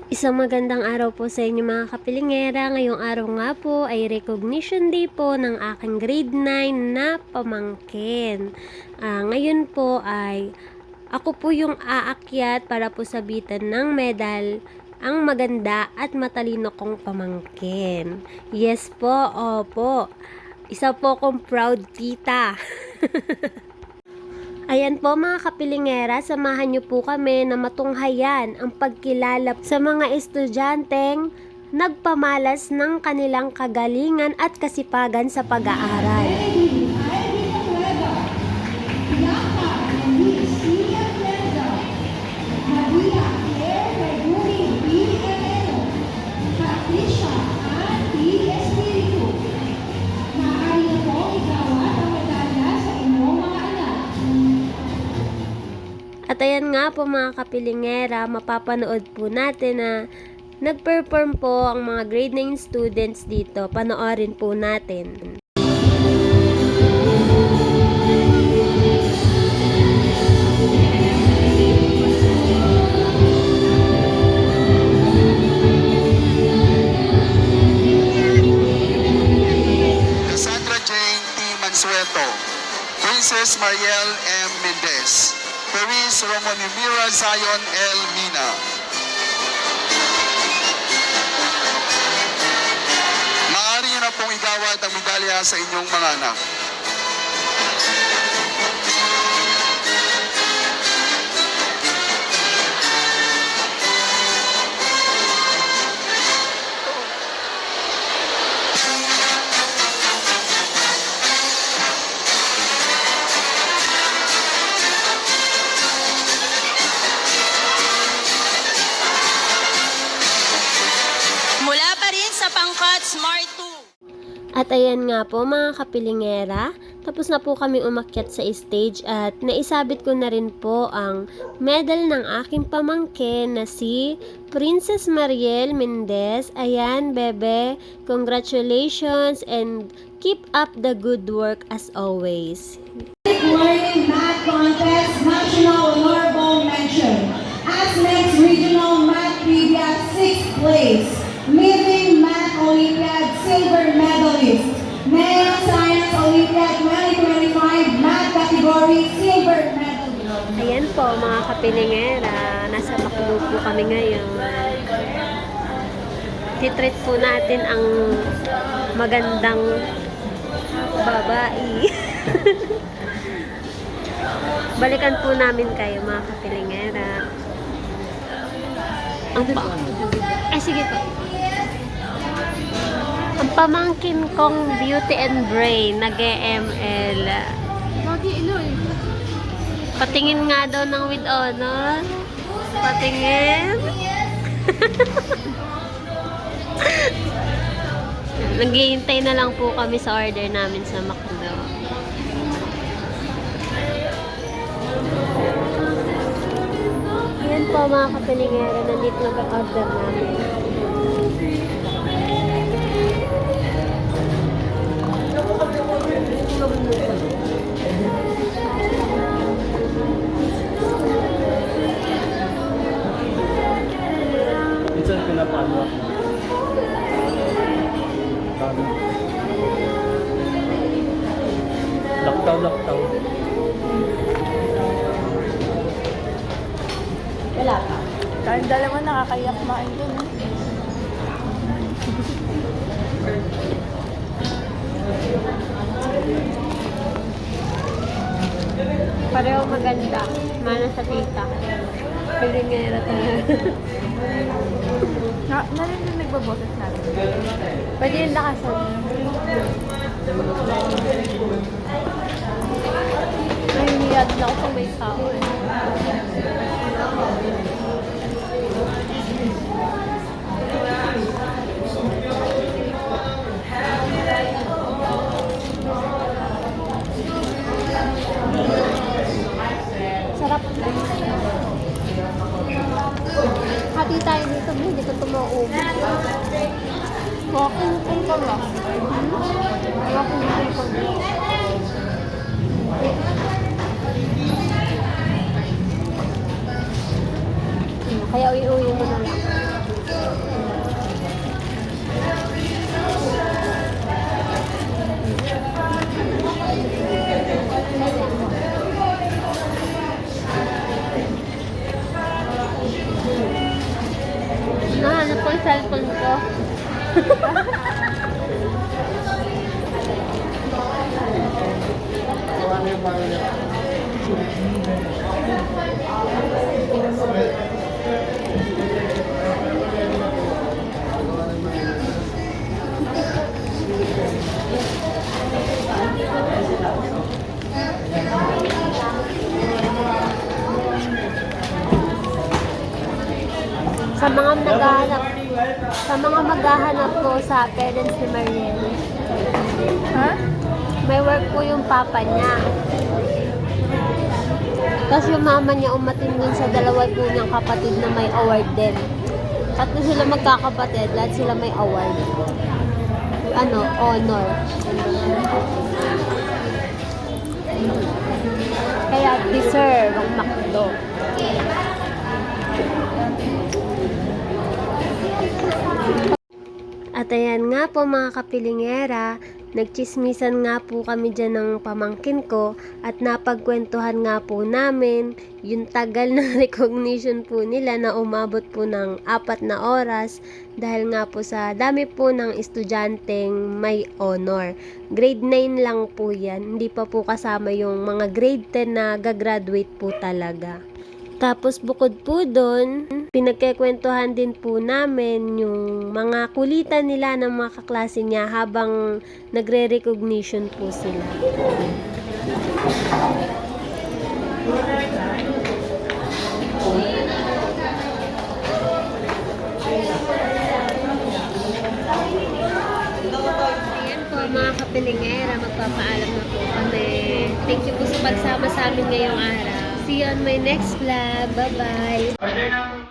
Isang magandang araw po sa inyo mga kapilingera. Ngayong araw nga po ay recognition day po ng aking grade 9 na pamangkin. Ngayon po ay ako po yung aakyat para po sabitan ng medal ang maganda at matalino kong pamangkin. Yes po, opo. Isa po akong proud tita. Ayan po mga kapilingera, samahan niyo po kami na matunghayan ang pagkilala sa mga estudyanteng nagpamalas ng kanilang kagalingan at kasipagan sa pag-aaral. At ayan nga po mga kapilingera, mapapanood po natin na nag-perform po ang mga grade 9 students dito. Panoorin po natin. Cassandra Jane T. Mansueto, Princess Mariel M. Mendez, Paris Romonimira Zion L. Mina. Maaari niyo na pong igawad ang medalya sa inyong mga anak. Mula pa rin sa pangkat Smart 2. At ayan nga po mga kapilingera, tapos na po kami umakyat sa stage at naisabit ko na rin po ang medal ng aking pamangkin na si Princess Mariel Mendez. Ayan bebe, congratulations and keep up the good work as always. Learning Math Contest National Honorable Mention. ASMEX Regional Math Trivia 6th place. Living Math Olympiad Silver Medalist. Neo Science Olympiad 2025 Math Category Silver Medalist. Ayan po mga kapilingera, nasa Macdo po kami ngayon. Titreat po natin ang magandang babae. Balikan po namin kayo mga kapilingera. Ay sige po. Ang pamangkin kong beauty and brain, nag-ML. Patingin nga daw ng with honor. Patingin. Naghihintay na lang po kami sa order namin sa McDo. Ayan po mga kapilingera, nandito nag-order namin. Minsan pinapalo ako. Laktaw. Wala pa. Kayong dalawa nakakayak kumain dun. Pareho maganda. Mana sa tita. Pilingera talaga. Narinig nagbaboses natin. Pwede yung lakasan. Ay, niyad na ako kung may tao. Sarap. Hati tayo dito, hindi ko ito mauubos. Walking ka lang. Walking ka lang. Kaya uwi-uwi mo na lang. Sa mga maghahanap po sa parents ni Mariel. Ha? May work po yung papa niya. Tapos yung mama niya umatin dun sa dalawa po niyang kapatid na may award din. Tatlo sila magkakapatid, lahat sila may award. Honor. Kaya deserve ang McDo. At ayan nga po mga kapilingera, nagchismisan nga po kami dyan ng pamangkin ko at napagkwentuhan nga po namin yung tagal ng recognition po nila na umabot po ng 4 na oras dahil nga po sa dami po ng estudyanteng may honor. Grade 9 lang po yan, hindi pa po kasama yung mga grade 10 na gagraduate po talaga. Tapos bukod po doon, pinagkikwentuhan din po namin yung mga kulitan nila ng mga kaklase niya habang nagre-recognition po sila. Ayan po mga kapilingera, magpapaalam na po kami. Thank you po sa pagsama sa amin ngayong araw. See you on my next vlog. Bye-bye!